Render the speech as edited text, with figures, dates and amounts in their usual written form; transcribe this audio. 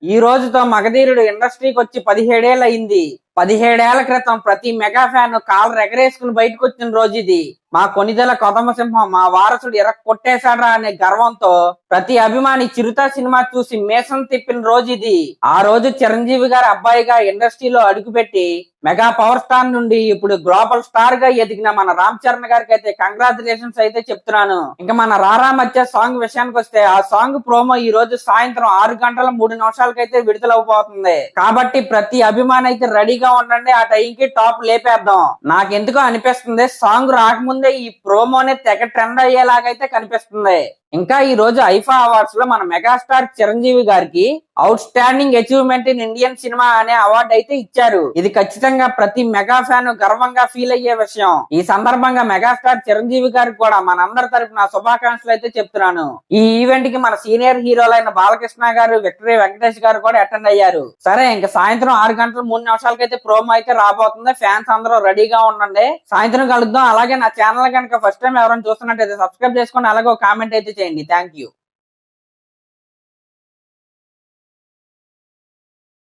ఈ రోజుతో మగధీరుడు ఇండస్ట్రీకి వచ్చి 17 ఏళ్ళు అయింది. 17 ఏళ్ల క్రితం ప్రతి మెగా ఫ్యాన్ కాలర్ ఎగరేసుకుని బయటకు వచ్చిన రోజు ఇది. మా కొనిదెల కొదమసింహం మా వారసుడు కొట్టేశాడ్రా అనే గర్వంతో ప్రతి అభిమాని చిరుత సినిమా చూసి మేసం తిప్పిన రోజు ఇది. ఆ రోజు చిరంజీవి గారి అబ్బాయిగా ఇండస్ట్రీలో అడుగుపెట్టి మెగా పవర్ స్టార్ నుండి ఇప్పుడు గ్లోబల్ స్టార్ గా ఎదిగిన మన రామ్ చరణ్ గారికి అయితే కంగ్రాచులేషన్స్ అయితే చెప్తున్నాను. ఇంకా మన రారా మధ్య సాంగ్ విషయానికి వస్తే ఆ సాంగ్ ప్రోమో ఈ రోజు సాయంత్రం 6 గంటల 3 నిమిషాలకైతే విడుదలవబోతుంది. కాబట్టి ప్రతి అభిమాని అయితే రెడీగా ఉండండి. ఆ టైంకి టాప్ లేపేద్దాం. నాకెందుకో అనిపిస్తుంది సాంగ్ రాకముందే ఈ ప్రోమోనే తెగ ట్రెండ్ అయ్యేలాగైతే కనిపిస్తుంది. ఇంకా ఈ రోజు ఐఫా అవార్డ్స్ లో మన మెగాస్టార్ చిరంజీవి గారికి out standing achievement in Indian cinema అనే అవార్డు అయితే ఇచ్చారు. ఇది ఖచ్చితంగా ప్రతి మెగా ఫ్యాన్ గర్వంగా ఫీల్ అయ్యే విషయం. ఈ సందర్భంగా మెగాస్టార్ చిరంజీవి గారికి కూడా మనందరి తరపున శుభాకాంక్షలు అయితే చెప్తున్నాను. ఈ ఈవెంట్ కి మన సీనియర్ హీరోలైన బాలకృష్ణ గారు, విక్టరీ వెంకటేష్ గారు కూడా అటెండ్ అయ్యారు. సరే, ఇంకా సాయంత్రం 6 గంటల 3 నిమిషాలకైతే ప్రోమో అయితే రాబోతుంది. ఫ్యాన్స్ అందరూ రెడీగా ఉండండి. సాయంత్రం కలుద్దాం. అలాగే నా ఛానల్ కనుక ఫస్ట్ టైం ఎవరైనా చూస్తున్నట్టయితే సబ్స్క్రైబ్ చేసుకోండి. అలాగే ఒక కామెంట్ అయితే చేయండి. Thank you.